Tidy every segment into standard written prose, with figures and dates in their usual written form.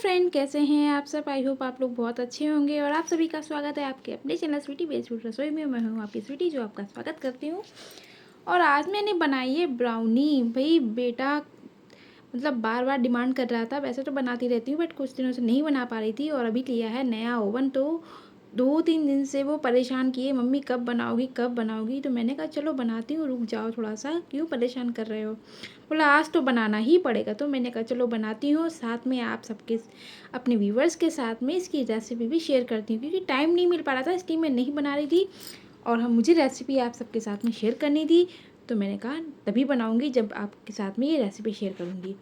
Friend, कैसे हैं आप सब। आई होप आप लोग बहुत अच्छे होंगे और आप सभी का स्वागत है आपके अपने चैनल स्वीटी बेस्ट फूड रसोई में। मैं हूँ आपकी स्वीटी जो आपका स्वागत करती हूँ। और आज मैंने बनाई है ब्राउनी। भाई बेटा मतलब बार बार डिमांड कर रहा था। वैसे तो बनाती रहती हूँ बट कुछ दिनों से नहीं बना पा रही थी और अभी लिया है नया ओवन। तो 2-3 दिन से वो परेशान किए, मम्मी कब बनाओगी कब बनाओगी। तो मैंने कहा चलो बनाती हूँ, रुक जाओ थोड़ा सा, क्यों परेशान कर रहे हो। बोला आज तो बनाना ही पड़ेगा। तो मैंने कहा चलो बनाती हूँ, साथ में आप सबके अपने व्यूवर्स के साथ में इसकी रेसिपी भी शेयर करती हूँ, क्योंकि टाइम नहीं मिल पा रहा था इसलिए मैं नहीं बना रही थी और हम मुझे रेसिपी आप सबके साथ में शेयर करनी थी। तो मैंने कहा तभी बनाऊँगी जब आपके साथ में ये रेसिपी शेयर करूँगी।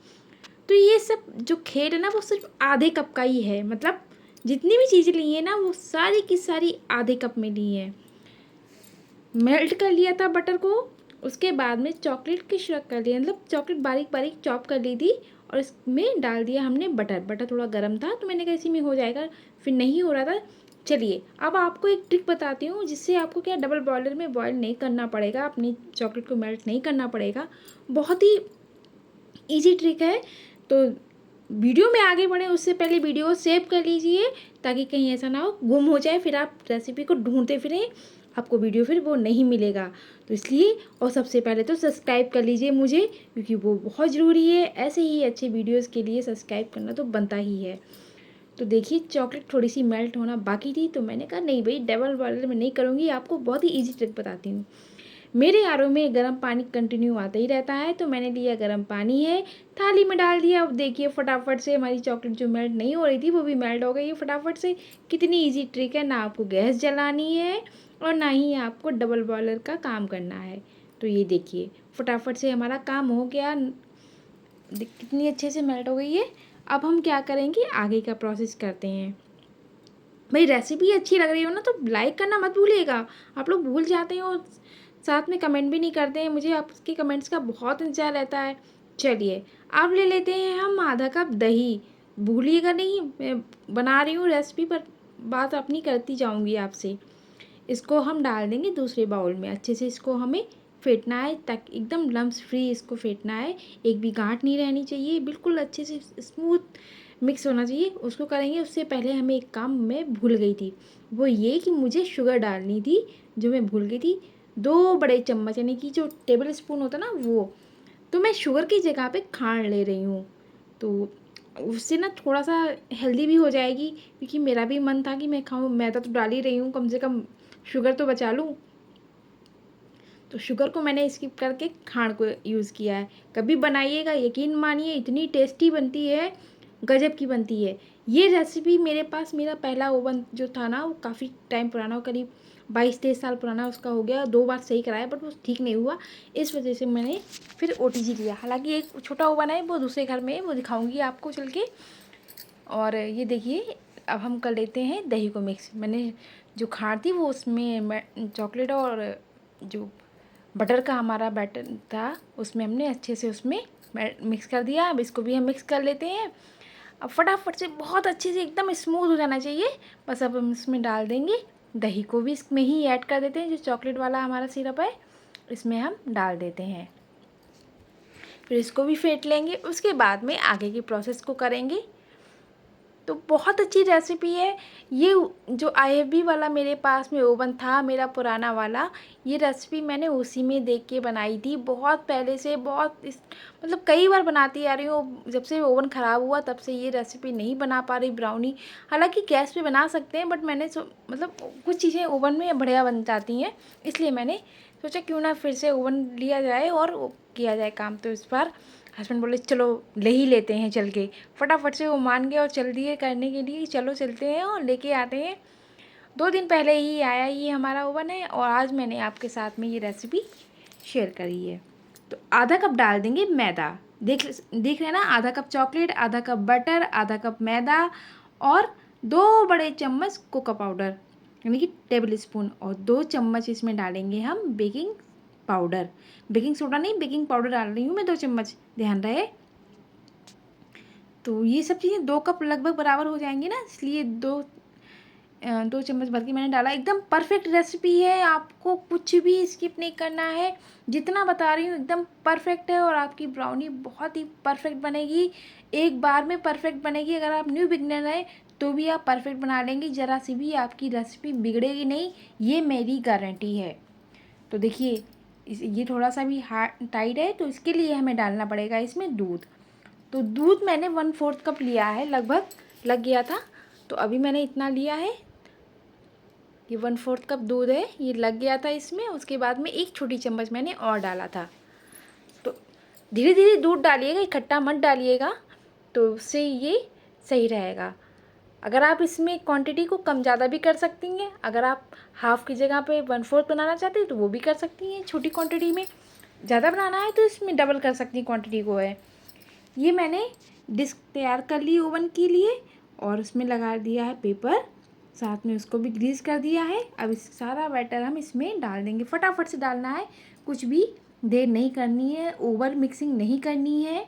तो ये सब जो खेल है ना वो सिर्फ आधे कप का ही है। मतलब जितनी भी चीज़ें ली है ना वो सारी की सारी आधे कप में ली है। मेल्ट कर लिया था बटर को, उसके बाद में चॉकलेट की श्रक कर लिया, मतलब चॉकलेट बारीक बारीक चॉप कर ली थी और इसमें डाल दिया हमने बटर। बटर थोड़ा गर्म था तो मैंने कहा इसी में हो जाएगा, फिर नहीं हो रहा था। चलिए अब आपको एक ट्रिक बताती हूँ जिससे आपको क्या डबल बॉयलर में बॉयल नहीं करना पड़ेगा, अपनी चॉकलेट को मेल्ट नहीं करना पड़ेगा। बहुत ही ईजी ट्रिक है। तो वीडियो में आगे बढ़े उससे पहले वीडियो को सेव कर लीजिए ताकि कहीं ऐसा ना हो गुम हो जाए, फिर आप रेसिपी को ढूंढते फिरें, आपको वीडियो फिर वो नहीं मिलेगा। तो इसलिए और सबसे पहले तो सब्सक्राइब कर लीजिए मुझे, क्योंकि वो बहुत ज़रूरी है। ऐसे ही अच्छे वीडियोस के लिए सब्सक्राइब करना तो बनता ही है। तो देखिए चॉकलेट थोड़ी सी मेल्ट होना बाकी थी तो मैंने कहा नहीं भाई डबल बॉयलर में नहीं करूँगी, आपको बहुत ही ईजी ट्रिक बताती हूँ। मेरे आर ओ में गर्म पानी कंटिन्यू आता ही रहता है तो मैंने लिया गर्म पानी है, थाली में डाल दिया। अब देखिए फटाफट से हमारी चॉकलेट जो मेल्ट नहीं हो रही थी वो भी मेल्ट हो गई है फटाफट से। कितनी इजी ट्रिक है, ना आपको गैस जलानी है और ना ही आपको डबल बॉयलर का काम करना है। तो ये देखिए फटाफट से हमारा काम हो गया, कितनी अच्छे से मेल्ट हो गई है। अब हम क्या करेंगे, आगे का प्रोसेस करते हैं। भाई रेसिपी अच्छी लग रही हो ना तो लाइक करना मत भूलिएगा। आप लोग भूल जाते हैं और साथ में कमेंट भी नहीं करते हैं। मुझे आपके कमेंट्स का बहुत इंतजार रहता है। चलिए अब ले लेते हैं हम आधा कप दही। भूलिएगा नहीं, मैं बना रही हूँ रेसिपी पर बात अपनी करती जाऊँगी आपसे। इसको हम डाल देंगे दूसरे बाउल में। अच्छे से इसको हमें फेंटना है ताकि एकदम लम्स फ्री इसको फेंटना है। एक भी गांठ नहीं रहनी चाहिए, बिल्कुल अच्छे से स्मूथ मिक्स होना चाहिए। उसको करेंगे उससे पहले हमें एक काम मैं भूल गई थी, वो ये कि मुझे शुगर डालनी थी, जो मैं भूल गई थी। 2 बड़े चम्मच यानी कि जो टेबल स्पून होता ना वो, तो मैं शुगर की जगह पे खांड ले रही हूँ। तो उससे ना थोड़ा सा हेल्दी भी हो जाएगी, क्योंकि मेरा भी मन था कि मैं खाऊं, मैदा तो डाल ही रही हूँ, कम से कम शुगर तो बचा लूँ। तो शुगर को मैंने स्किप करके खांड को यूज़ किया है। कभी बनाइएगा, यकीन मानिए इतनी टेस्टी बनती है, गजब की बनती है। ये रेसिपी मेरे पास, मेरा पहला ओवन जो था ना वो काफ़ी टाइम पुराना, करीब 22-23 साल पुराना उसका हो गया। 2 बार सही कराया बट वो ठीक नहीं हुआ, इस वजह से मैंने फिर ओटीजी लिया। हालांकि एक छोटा ओवन है वो दूसरे घर में है, वो दिखाऊंगी आपको चल के। और ये देखिए अब हम कर लेते हैं दही को मिक्स। मैंने जो खांड थी वो उसमें चॉकलेट और जो बटर का हमारा बैटर था उसमें हमने अच्छे से उसमें मिक्स कर दिया। अब इसको भी हम मिक्स कर लेते हैं। अब फटाफट से बहुत अच्छे से एकदम स्मूथ हो जाना चाहिए। बस अब हम इसमें डाल देंगे दही को भी, इसमें ही ऐड कर देते हैं। जो चॉकलेट वाला हमारा सिरप है इसमें हम डाल देते हैं, फिर इसको भी फेंट लेंगे। उसके बाद में आगे की प्रोसेस को करेंगे। तो बहुत अच्छी रेसिपी है ये। जो IFB वाला मेरे पास में ओवन था मेरा पुराना वाला, ये रेसिपी मैंने उसी में देख के बनाई थी बहुत पहले से। मतलब कई बार बनाती आ रही हूँ, जब से ओवन ख़राब हुआ तब से ये रेसिपी नहीं बना पा रही ब्राउनी। हालांकि गैस पे बना सकते हैं बट मैंने मतलब कुछ चीज़ें ओवन में बढ़िया बन जाती हैं, इसलिए मैंने सोचा क्यों ना फिर से ओवन लिया जाए और किया जाए काम। तो इस बार हस्बैंड बोले चलो ले ही लेते हैं चल के। फटाफट से वो मान गए और चल दिए करने के लिए, चलो चलते हैं और लेके आते हैं। 2 दिन पहले ही आया ये हमारा ओवन है और आज मैंने आपके साथ में ये रेसिपी शेयर करी है। तो आधा कप डाल देंगे मैदा। देख रहे हैं ना, आधा कप चॉकलेट, आधा कप बटर, आधा कप मैदा और 2 बड़े चम्मच कोको पाउडर यानी कि टेबल स्पून, और 2 चम्मच इसमें डालेंगे हम बेकिंग पाउडर। बेकिंग सोडा नहीं, बेकिंग पाउडर डाल रही हूँ मैं 2 चम्मच, ध्यान रहे। तो ये सब चीज़ें 2 कप लगभग बराबर हो जाएंगी ना, इसलिए 2 चम्मच भर के मैंने डाला। एकदम परफेक्ट रेसिपी है, आपको कुछ भी स्किप नहीं करना है। जितना बता रही हूँ एकदम परफेक्ट है और आपकी ब्राउनी बहुत ही परफेक्ट बनेगी। एक बार में परफेक्ट बनेगी। अगर आप न्यू बिगनर हैं तो भी आप परफेक्ट बना लेंगे, ज़रा सी भी आपकी रेसिपी बिगड़ेगी नहीं, ये मेरी गारंटी है। तो देखिए ये थोड़ा सा भी हार्ड टाइट है, तो इसके लिए हमें डालना पड़ेगा इसमें दूध। तो दूध मैंने 1/4 कप लिया है, लगभग लग गया था, तो अभी मैंने इतना लिया है। ये 1/4 कप दूध है, ये लग गया था इसमें। उसके बाद में 1 छोटी चम्मच मैंने और डाला था। तो धीरे धीरे दूध डालिएगा, इकट्ठा मत डालिएगा, तो उससे ये सही रहेगा। अगर आप इसमें क्वांटिटी को कम ज़्यादा भी कर सकती हैं। अगर आप हाफ़ की जगह पे 1/4 बनाना चाहते हैं तो वो भी कर सकती हैं छोटी क्वांटिटी में। ज़्यादा बनाना है तो इसमें डबल कर सकती हैं क्वांटिटी को है। ये मैंने डिस्क तैयार कर ली ओवन के लिए और उसमें लगा दिया है पेपर, साथ में उसको भी ग्रीस कर दिया है। अब इस सारा बैटर हम इसमें डाल देंगे। फटाफट से डालना है, कुछ भी देर नहीं करनी है, ओवर मिक्सिंग नहीं करनी है,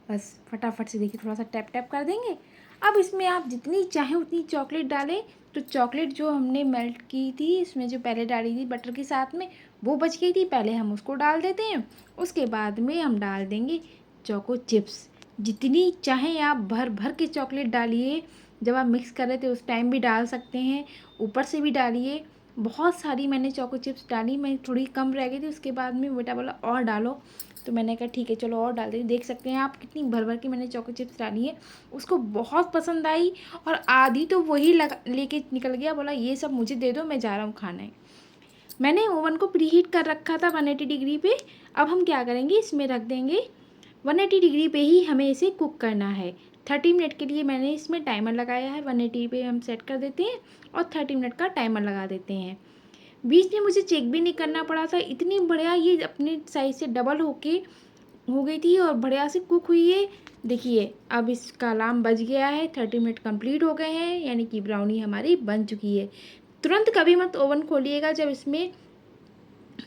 बस फटाफट से देखिए थोड़ा सा टैप टैप कर देंगे। अब इसमें आप जितनी चाहें उतनी चॉकलेट डालें। तो चॉकलेट जो हमने मेल्ट की थी इसमें, जो पहले डाली थी बटर के साथ में, वो बच गई थी, पहले हम उसको डाल देते हैं। उसके बाद में हम डाल देंगे चोको चिप्स। जितनी चाहें आप भर भर के चॉकलेट डालिए। जब आप मिक्स कर रहे थे उस टाइम भी डाल सकते हैं, ऊपर से भी डालिए। बहुत सारी मैंने चोको चिप्स डाली, मैं थोड़ी कम रह गई थी। उसके बाद में बेटा बोला और डालो, तो मैंने कहा ठीक है चलो और डाल दें। देख सकते हैं आप कितनी भर भर के मैंने चोको चिप्स डाली है। उसको बहुत पसंद आई और आधी तो वही लगा लेके निकल गया, बोला ये सब मुझे दे दो, मैं जा रहा हूँ खाने। मैंने ओवन को प्रीहीट कर रखा था 180 डिग्री पे। अब हम क्या करेंगे, इसमें रख देंगे 180 डिग्री पे ही हमें इसे कुक करना है। 30 मिनट के लिए मैंने इसमें टाइमर लगाया है। 180 पे हम सेट कर देते हैं और 30 मिनट का टाइमर लगा देते हैं। बीच में मुझे चेक भी नहीं करना पड़ा था, इतनी बढ़िया ये अपने साइज से डबल हो गई थी और बढ़िया से कुक हुई है। देखिए अब इसका अलार्म बज गया है, 30 मिनट कंप्लीट हो गए हैं, यानी कि ब्राउनी हमारी बन चुकी है। तुरंत कभी मत ओवन खोलिएगा, जब इसमें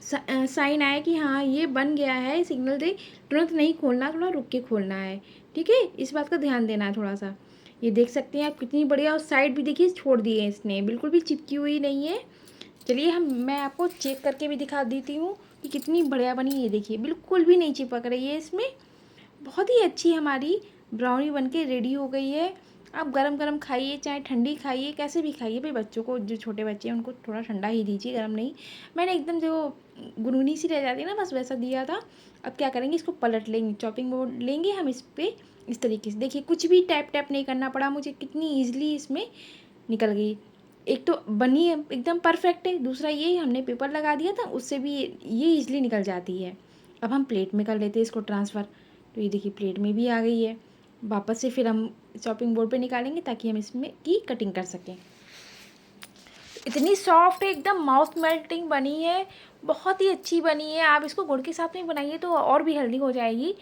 साइन आए कि हाँ ये बन गया है, सिग्नल दे, तुरंत नहीं खोलना, थोड़ा रुक के खोलना है, ठीक है। इस बात का ध्यान देना है थोड़ा सा। ये देख सकते हैं आप कितनी बढ़िया, और साइड भी देखिए छोड़ दी है इसने, बिल्कुल भी चिपकी हुई नहीं है। चलिए मैं आपको चेक करके भी दिखा देती हूँ कि कितनी बढ़िया बनी। ये देखिए बिल्कुल भी नहीं चिपक रही है इसमें। बहुत ही अच्छी हमारी ब्राउनी बनके रेडी हो गई है। आप गरम गरम खाइए, चाहे ठंडी खाइए, कैसे भी खाइए। भाई बच्चों को, जो छोटे बच्चे हैं उनको थोड़ा ठंडा ही दीजिए, गरम नहीं। मैंने एकदम जो गुनगुनी सी रह जाती है ना, बस वैसा दिया था। अब क्या करेंगे, इसको पलट लेंगे, चॉपिंग बोर्ड लेंगे हम इस पर इस तरीके से। देखिए कुछ भी टैप टैप नहीं करना पड़ा मुझे, कितनी ईजिली इसमें निकल गई। एक तो बनी है एकदम परफेक्ट है, दूसरा ये हमने पेपर लगा दिया था उससे भी ये ईजिली निकल जाती है। अब हम प्लेट में कर लेते हैं इसको ट्रांसफ़र। तो ये देखिए प्लेट में भी आ गई है। वापस से फिर हम चॉपिंग बोर्ड पे निकालेंगे ताकि हम इसमें की कटिंग कर सकें। इतनी सॉफ्ट है, एकदम माउथ मेल्टिंग बनी है, बहुत ही अच्छी बनी है। आप इसको गुड़ के साथ में बनाइए तो और भी हेल्दी हो जाएगी।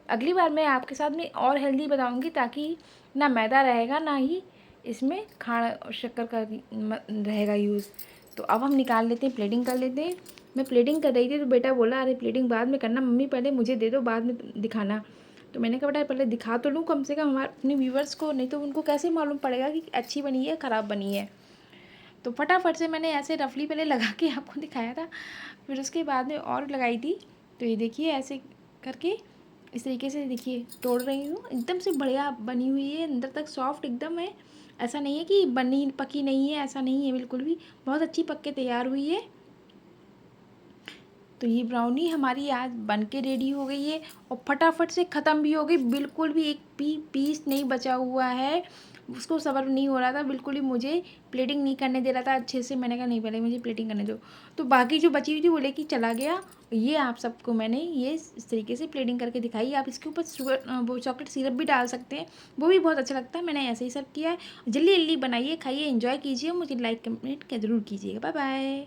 अगली बार मैं आपके साथ में और हेल्दी बताऊंगी, ताकि ना मैदा रहेगा ना ही इसमें खाड़ और शक्कर का रहेगा यूज़। तो अब हम निकाल लेते हैं, प्लेटिंग कर लेते हैं। मैं प्लेटिंग कर रही थी तो बेटा बोला अरे प्लेटिंग बाद में करना मम्मी, पहले मुझे दे दो, बाद में दिखाना। तो मैंने कहा बेटा पहले दिखा तो लूँ कम से कम हमारे अपने व्यूवर्स को, नहीं तो उनको कैसे मालूम पड़ेगा कि अच्छी बनी है ख़राब बनी है। तो फटाफट से मैंने ऐसे रफली पहले लगा के आपको दिखाया था, फिर उसके बाद में और लगाई थी। तो ये देखिए ऐसे करके इस तरीके से देखिए तोड़ रही हूँ, एकदम से बढ़िया बनी हुई है, अंदर तक सॉफ्ट एकदम है। ऐसा नहीं है कि बनी पकी नहीं है, ऐसा नहीं है बिल्कुल भी, बहुत अच्छी पक के तैयार हुई है। तो ये ब्राउनी हमारी आज बन के रेडी हो गई है और फटाफट से ख़त्म भी हो गई। बिल्कुल भी एक पीस नहीं बचा हुआ है। उसको सब्र नहीं हो रहा था, बिल्कुल ही मुझे प्लेटिंग नहीं करने दे रहा था अच्छे से। मैंने कहा नहीं पहले मुझे प्लेटिंग करने दो। तो बाकी जो बची हुई थी वो लेके चला गया। ये आप सबको मैंने ये इस तरीके से प्लेटिंग करके दिखाई। आप इसके ऊपर शुगर वो चॉकलेट सिरप भी डाल सकते हैं, वो भी बहुत अच्छा लगता है। मैंने ऐसे ही सर्व किया है। जल्दी जल्दी बनाइए, खाइए, एंजॉय कीजिए। मुझे लाइक कमेंट जरूर कीजिएगा। Bye bye.